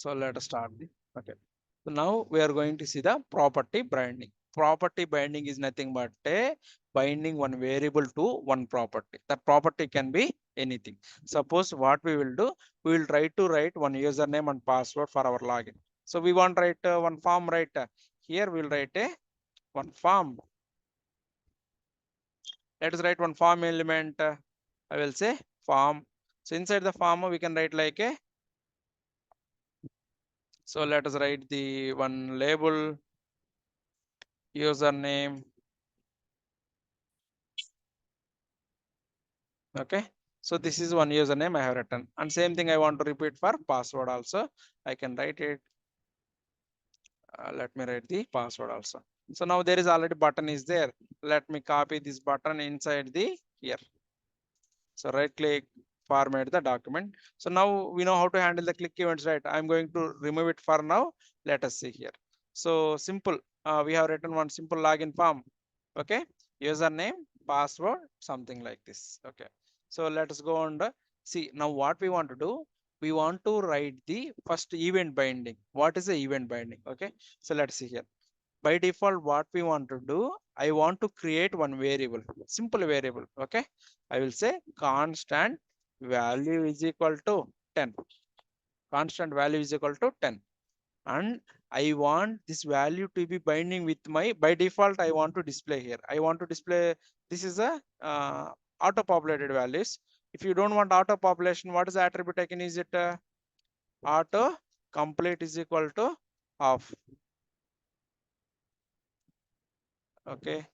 So let us start the, okay. So now we are going to see the property binding. Property binding is nothing but a binding one variable to one property. That property can be anything. Suppose what we will do, we will try to write one username and password for our login. So we want to write one form, right? Here we will write a one form. Let us write one form element. I will say form. So inside the form we can write like a, so let us write the one label username. Okay, so this is one username I have written, and same thing I want to repeat for password also. I can write it. Let me write the password also. So now there is already button is there. Let me copy this button inside the here. So right click, format the document. So now we know how to handle the click events, right? I'm going to remove it for now. Let us see here. So simple. We have written one simple login form. Okay, username, password, something like this. Okay, so let us go on. See now what we want to do. We want to write the first event binding. What is the event binding? Okay, so let's see here. By default, what we want to do, I want to create one variable, simple variable. Okay, I will say constant value is equal to 10. Constant value is equal to 10. And I want this value to be binding with my, by default, I want to display here. I want to display, this is a auto populated values. If you don't want auto population, what is the attribute I can use it? Auto complete is equal to off. Okay.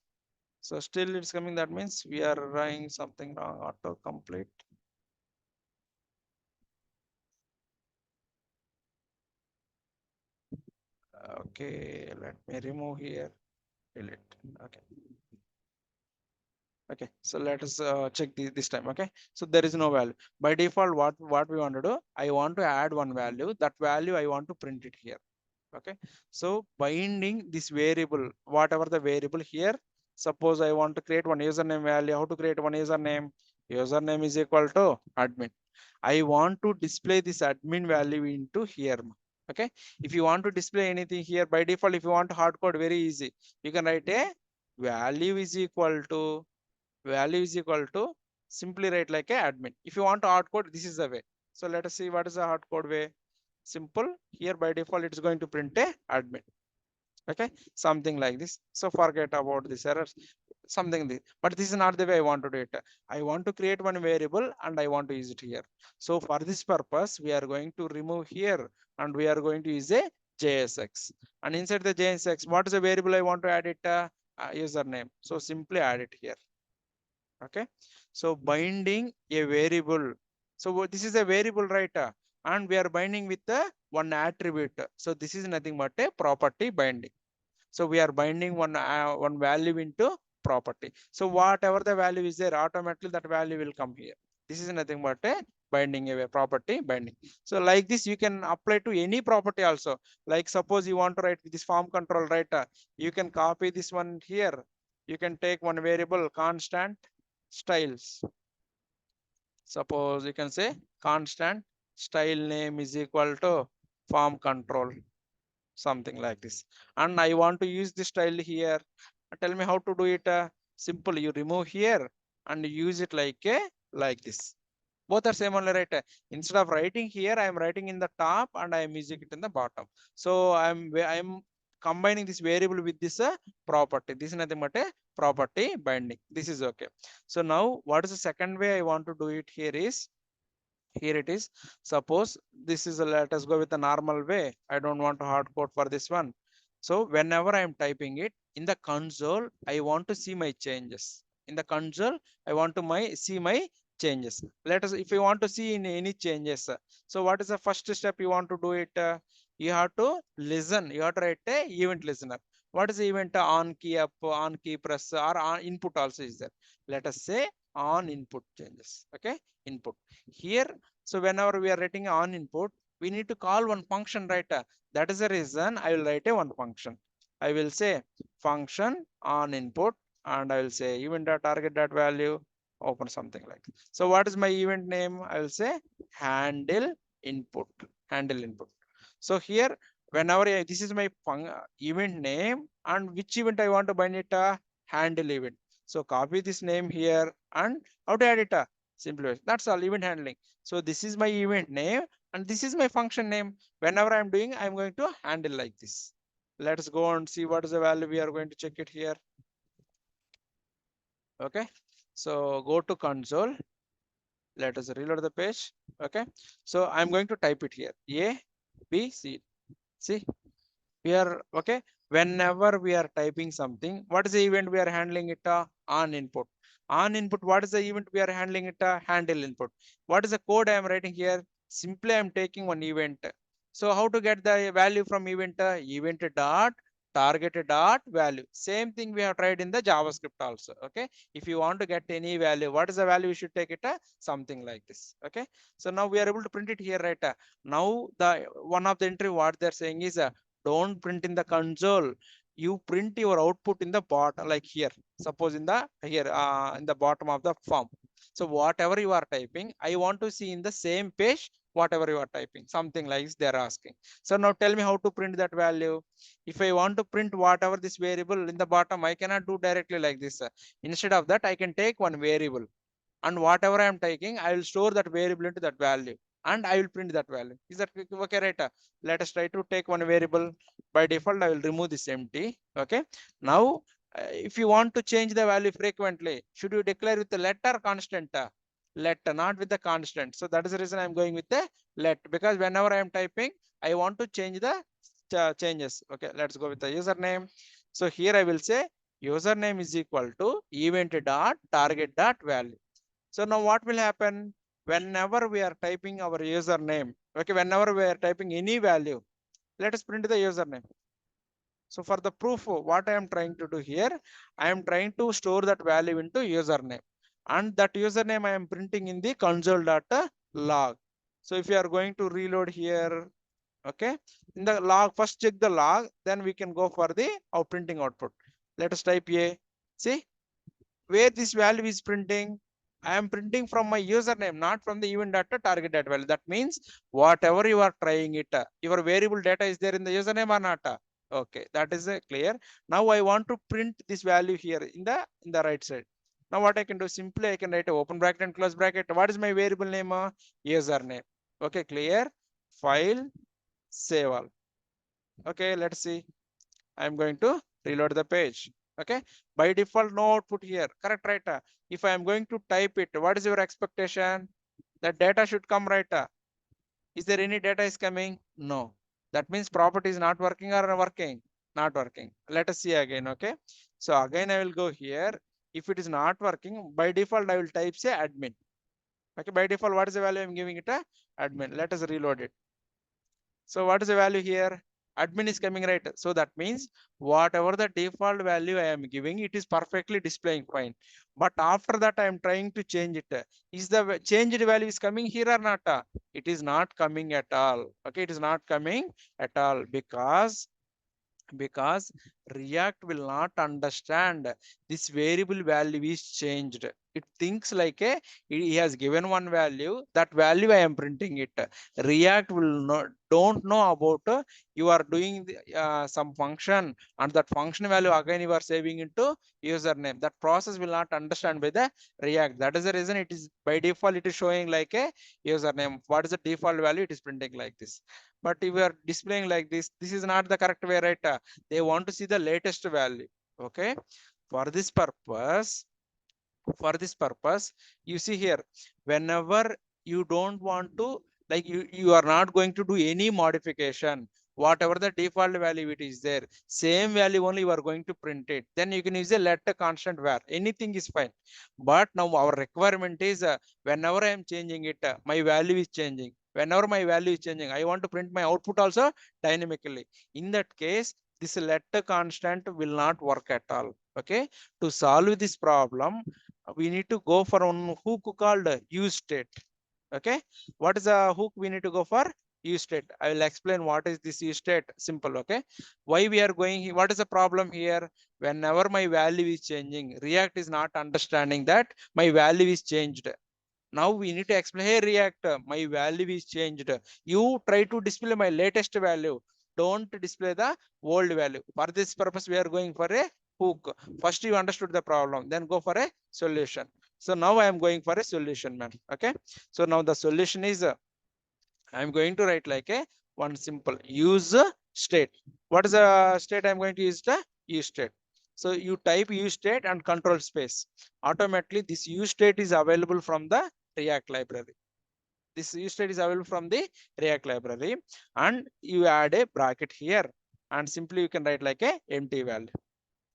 So still it's coming. That means we are running something wrong. Auto complete. Okay, let me remove here. Delete. Okay. Okay. So let us check this time. Okay. So there is no value by default. What we want to do? I want to add one value. That value I want to print it here. Okay. So binding this variable, whatever the variable here. Suppose I want to create one username value. How to create one username? Username is equal to admin. I want to display this admin value into here. Okay. If you want to display anything here by default, if you want to hard code, very easy. You can write a value is equal to simply write like a admin. If you want to hard code, this is the way. So let us see what is the hard code way. Simple. Here by default, it's going to print a admin. Okay, something like this. So forget about this errors, something this, but this is not the way I want to do it. I want to create one variable and I want to use it here. So for this purpose, we are going to remove here and we are going to use a JSX. And inside the JSX, what is the variable I want to add it? Username. So simply add it here. Okay, so binding a variable. So this is a variable, right? And we are binding with the one attribute. So this is nothing but a property binding. So we are binding one value into property. So whatever the value is there, automatically that value will come here. This is nothing but a binding, a property binding. So like this, you can apply to any property also. Like suppose you want to write this form control, right? You can copy this one here. You can take one variable constant styles. Suppose you can say constant style name is equal to form control, something like this. And I want to use this style here. Tell me how to do it. Simple. You remove here and use it like this. Both are same only, right? Instead of writing here, I am writing in the top and I am using it in the bottom. So I'm combining this variable with this property. This is nothing but a property binding. This is okay. So now what is the second way I want to do it here is, here it is. Suppose this is a, let us go with the normal way. I don't want to hard code for this one. So whenever I am typing it in the console, I want to see my changes. In the console, I want to see my changes. Let us, if you want to see in any changes, so what is the first step you want to do it? You have to listen. You have to write a event listener. What is the event? On key up, on key press, or on input also is there. Let us say on input changes. Okay, input here. So whenever we are writing on input, we need to call one function, right? That is the reason I will write a one function. I will say function on input and I will say event.target.value, open something like that. So what is my event name? I will say handle input, handle input. So here, whenever this is my event name, and which event I want to bind it, handle event. So copy this name here, and how to add it? Simply, that's all, event handling. So this is my event name, and this is my function name. Whenever I'm doing, I'm going to handle like this. Let's go and see what is the value. We are going to check it here. Okay. So go to console. Let us reload the page. Okay. So I'm going to type it here. A, B, C. See, we are okay. Whenever we are typing something, what is the event we are handling it? On input. On input, what is the event we are handling it? Handle input. What is the code I am writing here? Simply I am taking one event. So how to get the value from event? Event dot target dot value. Same thing we have tried in the JavaScript also. Okay. If you want to get any value, what is the value you should take it? Something like this. Okay. So now we are able to print it here, right? Now the one of the entry what they're saying is don't print in the console. You print your output in the bottom, like here. Suppose in the in the bottom of the form. So whatever you are typing, I want to see in the same page whatever you are typing. Something like this they're asking. So now tell me how to print that value. If I want to print whatever this variable in the bottom, I cannot do directly like this. Instead of that, I can take one variable, and whatever I am taking, I will store that variable into that value, and I will print that value. Is that okay, right? Let us try to take one variable. By default, I will remove this empty. Okay. Now, if you want to change the value frequently, should you declare with the let or constant? Let, not with the constant. So that is the reason I'm going with the let, because whenever I am typing, I want to change the changes. Okay. Let's go with the username. So here I will say username is equal to event dot target dot value. So now what will happen whenever we are typing our username? Okay, whenever we are typing any value, let us print the username. So for the proof, what I am trying to do here, I am trying to store that value into username, and that username I am printing in the console.log. So if you are going to reload here, okay, in the log, first check the log, then we can go for the printing output. Let us type A. See, where this value is printing, I am printing from my username, not from the event data target data value. That means whatever you are trying it, your variable data is there in the username or not. Okay, that is clear. Now I want to print this value here in the right side. Now what I can do, simply I can write a open bracket and close bracket. What is my variable name? Username. Okay, clear. File, save all. Okay, let's see. I'm going to reload the page. Okay, by default no output here, correct, right? If I am going to type it, what is your expectation? That data should come, right? Is there any data is coming? No. That means property is not working or working? Not working. Let us see again. Okay, so again I will go here. If it is not working, by default I will type say admin. Okay, by default what is the value I'm giving it? Admin. Let us reload it. So what is the value here? Admin is coming, right? So that means whatever the default value I am giving, it is perfectly displaying fine. But after that, I am trying to change it. Is the changed value is coming here or not? It is not coming at all. Okay, it is not coming at all because React will not understand this variable value is changed. It thinks like he has given one value, that value I am printing it. React will not don't know about you are doing some function, and that function value again you are saving into username. That process will not understand by the React. That is the reason it is by default it is showing like a username. What is the default value? It is printing like this. But if we are displaying like this is not the correct way, right? They want to see the latest value. Okay, for this purpose, you see here, whenever you don't want to, like you are not going to do any modification, whatever the default value it is there, same value only you are going to print it. Then you can use a let constant var, anything is fine. But now our requirement is whenever I am changing it, my value is changing. Whenever my value is changing, I want to print my output also dynamically. In that case, this let constant will not work at all. Okay, to solve this problem, we need to go for one hook called useState. Okay, what is the hook we need to go for? useState. I will explain what is this useState. Simple. Okay, why we are going here? What is the problem here? Whenever my value is changing, React is not understanding that my value is changed. Now we need to explain, hey React, my value is changed. You try to display my latest value. Don't display the old value. For this purpose, we are going for a hook. First, you understood the problem, then go for a solution. So now I am going for a solution, man. Okay. So now the solution is, I'm going to write like a one simple use state. What is the state I'm going to use? The use state. So you type use state and control space. Automatically, this use state is available from the React library. This use state is available from the React library, and you add a bracket here, and simply you can write like a empty value.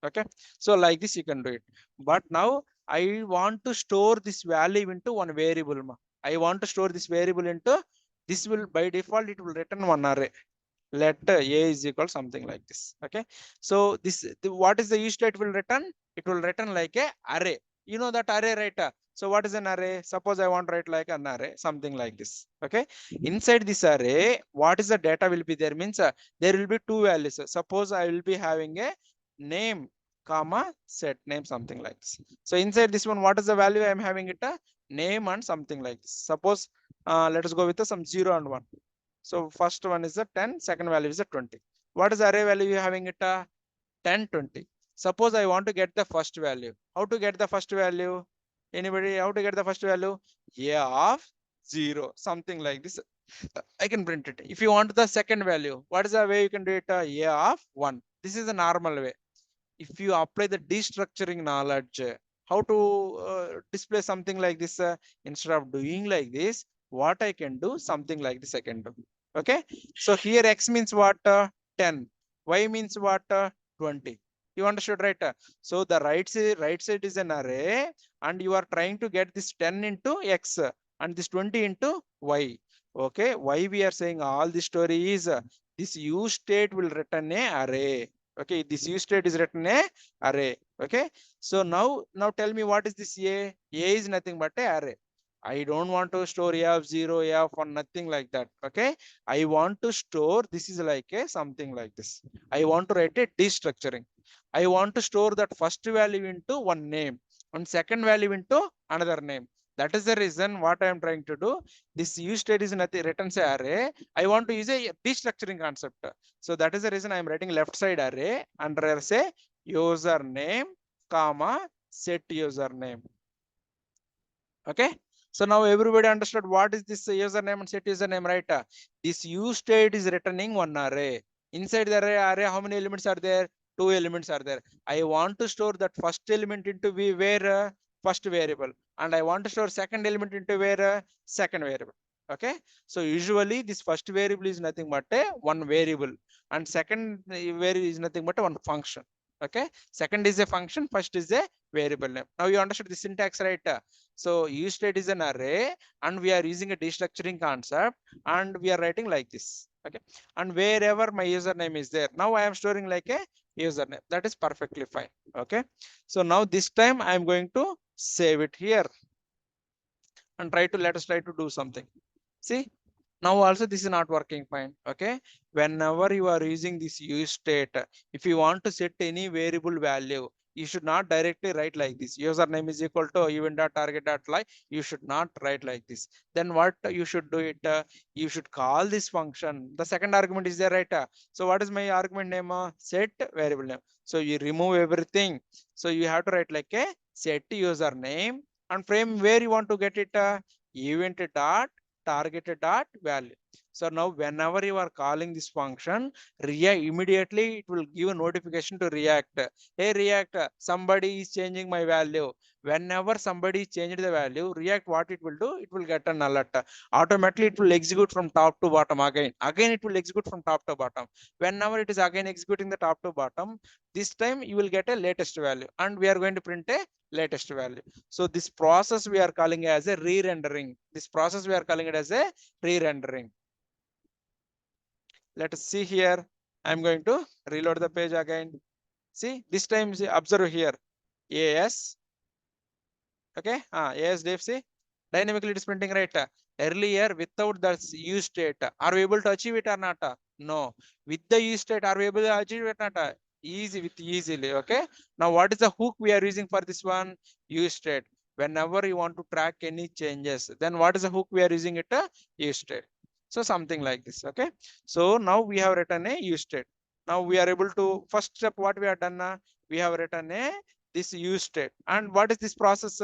Okay, so like this you can do it. But now I want to store this value into one variable. I want to store this variable into, this will by default it will return one array. Let a is equal something like this. Okay, so this what is the use state will return? It will return like a array. You know that array, right? So what is an array? Suppose I want to write like an array, something like this. Okay, inside this array, what is the data will be there? Means there will be two values. Suppose I will be having a name comma set name, something like this. So inside this one, what is the value I am having it? A name and something like this. Suppose let us go with some 0 and 1. So first one is a 10, second value is a 20. What is the array value you having it? 10, 20. Suppose I want to get the first value. How to get the first value? Anybody, how to get the first value? A of 0, something like this. I can print it. If you want the second value, what is the way you can do it? A of 1. This is the normal way. If you apply the destructuring knowledge, how to display something like this, instead of doing like this, what I can do, something like this I can do. Okay, so here x means what? 10. Y means what? 20. You understood, right? So the right side is an array, and you are trying to get this 10 into x and this 20 into y. Okay, why we are saying all this story is, this use state will return a array. Okay, this use state is written a array. Okay, so now tell me, what is this a? A is nothing but a array. I don't want to store a of 0, a of 1, nothing like that. Okay, I want to store, this is like a something like this. I want to write a destructuring. I want to store that first value into one name and second value into another name. That is the reason what I am trying to do. This use state is nothing, returns a array. I want to use a destructuring concept. So that is the reason I am writing left side array under say username comma set username. Okay, so now everybody understood what is this username and set username, right? This use state is returning one array. Inside the array, how many elements are there? Two elements are there. I want to store that first element into where first variable, and I want to store second element into where second variable. Okay, so usually this first variable is nothing but a one variable, and second variable is nothing but one function. Okay, second is a function, first is a variable name. Now you understood the syntax, right? So use state is an array, and we are using a destructuring concept, and we are writing like this. Okay, and wherever my username is there, now I am storing like a username. That is perfectly fine. Okay, so now this time I am going to save it here and let us try to do something. See, now also this is not working fine. Okay, whenever you are using this use state, if you want to set any variable value, you should not directly write like this. Username is equal to event.target.value. You should not write like this. Then what you should do it? You should call this function. The second argument is there, right? So what is my argument name? Set variable name. So you remove everything. So you have to write like a set username and frame where you want to get it. Event.target.value. So now whenever you are calling this function, React immediately it will give a notification to React. Hey React, somebody is changing my value. Whenever somebody changed the value, React what it will do? It will get an alert. Automatically it will execute from top to bottom again. Again it will execute from top to bottom. Whenever it is again executing the top to bottom, this time you will get a latest value, and we are going to print a latest value. So this process we are calling as a re-rendering. This process we are calling it as a re-rendering. Let us see here. I'm going to reload the page again. See, this time observe here. AS. Okay. AS div, see, dynamically it is printing, right? Earlier without the use state, are we able to achieve it or not? No. With the use state, are we able to achieve it or not? Easily. Okay. Now what is the hook we are using for this one? Use state. whenever you want to track any changes, then what is the hook we are using it? useState. So something like this. Okay. So now we have written a useState. Now we are able to, first step what we have done, we have written a this useState. And what is this process?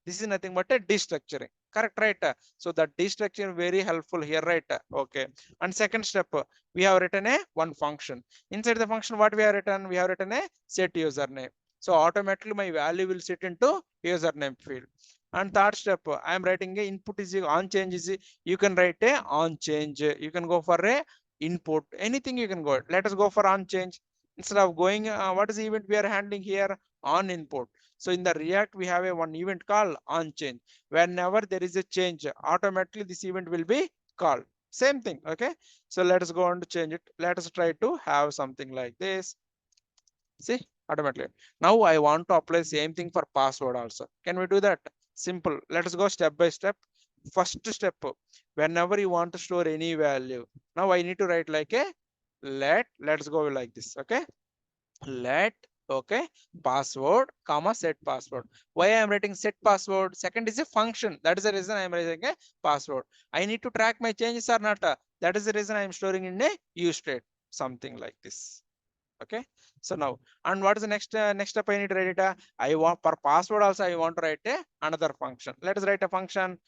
This is nothing but a destructuring. Correct, right? So that destructuring very helpful here, right? Okay. And second step, we have written a one function. Inside the function, what we have written? We have written a set username. So automatically my value will sit into username field. And third step, I am writing a input is onChange is, you can write a onChange. You can go for a input, anything you can go. Let us go for onChange. Instead of going, what is the event we are handling here? On input. So in the React, we have a one event called onChange. Whenever there is a change, automatically this event will be called. Same thing. Okay. So let us go on to change it. Let us try to have something like this. See, automatically. Now I want to apply same thing for password also. Can we do that? Simple. Let us go step by step. First step, whenever you want to store any value, now I need to write like a let's go like this. Okay. Let, okay, password comma set password. Why I am writing set password? Second is a function. That is the reason I am writing a password. I need to track my changes or not. That is the reason I am storing in a useState. Something like this. Okay. So now, and what is the next step I need to write it? I want for password also I want to write a another function. Let us write a function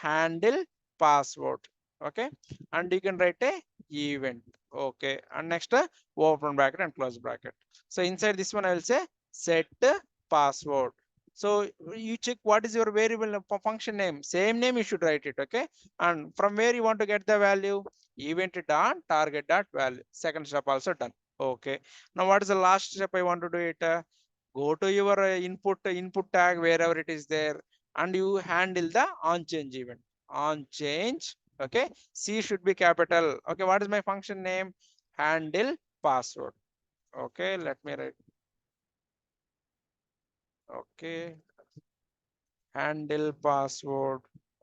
handle password. Okay. And you can write a event. Okay. And next open bracket and close bracket. So inside this one I will say set password. So you check what is your variable function name. Same name you should write it. Okay. And from where you want to get the value? Event.target.value. Second step also done. Okay. Now what is the last step I want to do it? Go to your input tag wherever it is there, and you handle the onChange event. onChange. Okay. C should be capital. Okay. What is my function name? Handle password. Okay. Let me write. Okay. Handle password.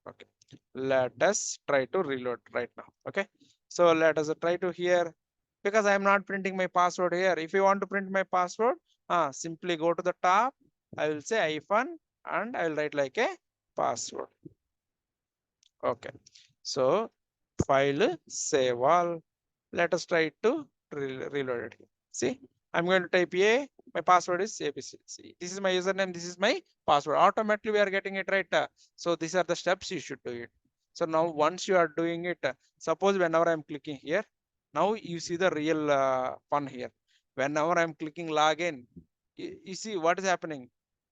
Okay. Let us try to reload right now. Okay. So let us try to here, because I am not printing my password here. If you want to print my password, simply go to the top. I will say hyphen and I will write like a password. Okay. So file save all. Let us try to reload it. See, I'm going to type A. My password is ABC. See, this is my username. This is my password. Automatically, we are getting it right. So these are the steps you should do it. So now once you are doing it, suppose whenever I'm clicking here, now you see the real fun here. Whenever I'm clicking login, you see what is happening.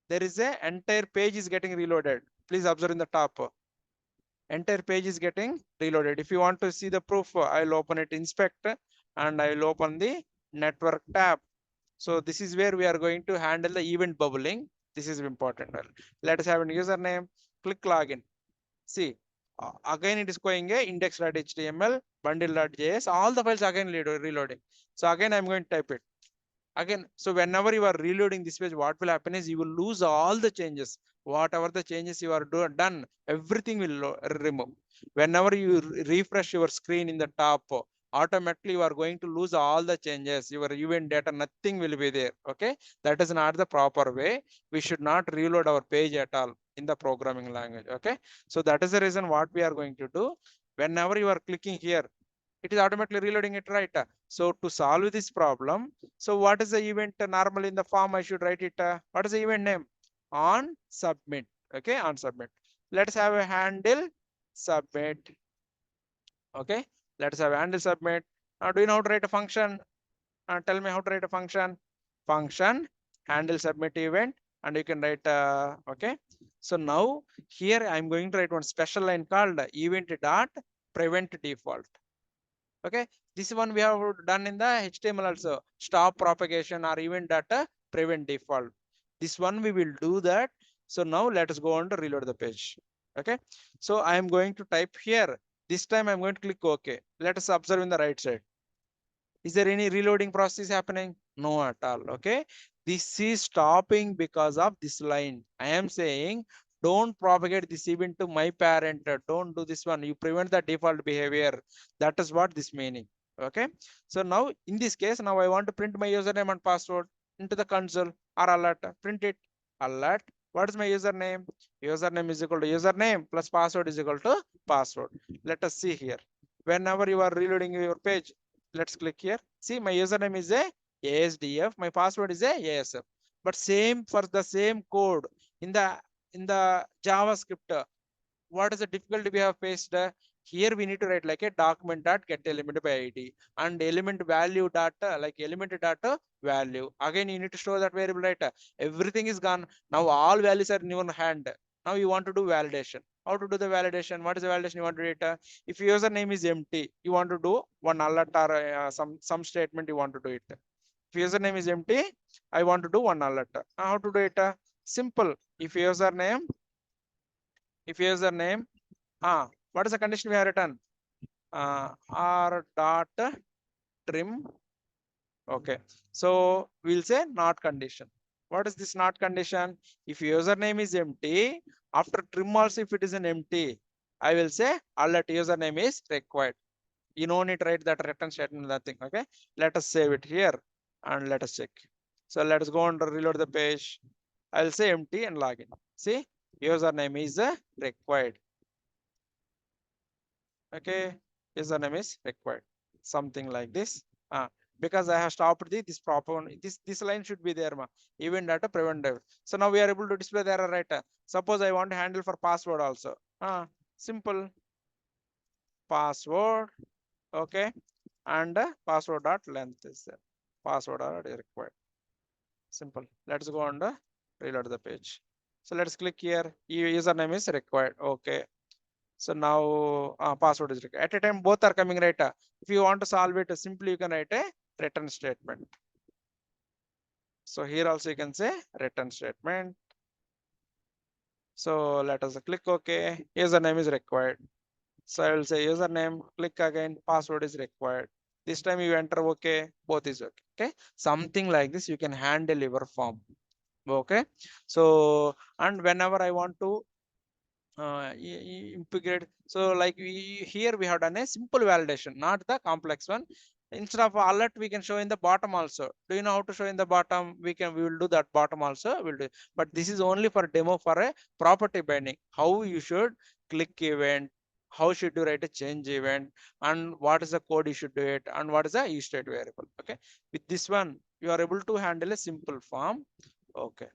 There is a entire page is getting reloaded. Please observe in the top. Entire page is getting reloaded. If you want to see the proof, I'll open it, inspect, and I'll open the network tab. So this is where we are going to handle the event bubbling. This is important. Let us have a username, click login. See, again it is going a index.html, bundle.js, all the files again reloading. So again I'm going to type it. Again, so whenever you are reloading this page, what will happen is you will lose all the changes. Whatever the changes you are done, everything will remove. Whenever you refresh your screen in the top, automatically you are going to lose all the changes. Your event data, nothing will be there. Okay, that is not the proper way. We should not reload our page at all in the programming language. Okay, so that is the reason what we are going to do. Whenever you are clicking here, it is automatically reloading it, right? So to solve this problem, so what is the event normally in the form I should write it? What is the event name? On submit. Okay, on submit. Let's have a handle submit. Okay, let's have a handle submit. Now, do you know how to write a function? Tell me how to write a function. Function handle submit event, and you can write. Okay, so now here I'm going to write one special line called event dot prevent default. Okay, this one we have done in the HTML also. Stop propagation or event data prevent default. This one we will do that. So now let us go on to reload the page. Okay, so I am going to type here. This time I'm going to click OK. Let us observe in the right side. Is there any reloading process happening? No at all. Okay, this is stopping because of this line. I am saying don't propagate this event to my parent. Don't do this one. You prevent the default behavior. That is what this meaning. Okay, so now in this case, now I want to print my username and password into the console or alert. Print it. alert. What is my username? Username is equal to username plus password is equal to password. Let us see here. Whenever you are reloading your page, let's click here. See, my username is a ASDF, my password is a ASF. But same for the same code in the JavaScript. What is the difficulty we have faced? Here we need to write like a document dot get element by id and element value dot like element dot value. Again, you need to store that variable, right? Everything is gone. Now all values are in your hand. Now you want to do validation. How to do the validation? What is the validation you want to do it? If username is empty, you want to do one alert or some statement you want to do it. If username is empty, I want to do one alert. How to do it? Simple. If username what is the condition we have written? R dot trim. Okay, so we'll say not condition. What is this not condition? If username is empty, after trim also if it is an empty, I will say alert username is required. You don't need to write that return statement, nothing. Okay, let us save it here and let us check. So let us go and reload the page. I'll say empty and login. See, username is required. Okay, username is required, something like this. Because I have stopped this proper one, this line should be there, event data preventive. So now we are able to display the error, right? Suppose I want to handle for password also. Simple password. Okay, and password dot length is there. Password already required. Simple. Let's go and reload the page. So let's click here. Username is required. Okay. So now password is required. At a time, both are coming, right? If you want to solve it, simply you can write a return statement. So here also you can say return statement. So let us click OK. Username is required. So I will say username, click again, password is required. This time you enter OK, both is okay. Okay, something like this you can handle your form. Okay, so and whenever I want to integrate, so like here we have done a simple validation, not the complex one. Instead of alert, we can show in the bottom also. Do you know how to show in the bottom? We will do that bottom also. We'll do, but this is only for demo for a property binding. How you should click event, how should you write a change event, and what is the code you should do it, and what is the useState variable. Okay, with this one you are able to handle a simple form. Okay.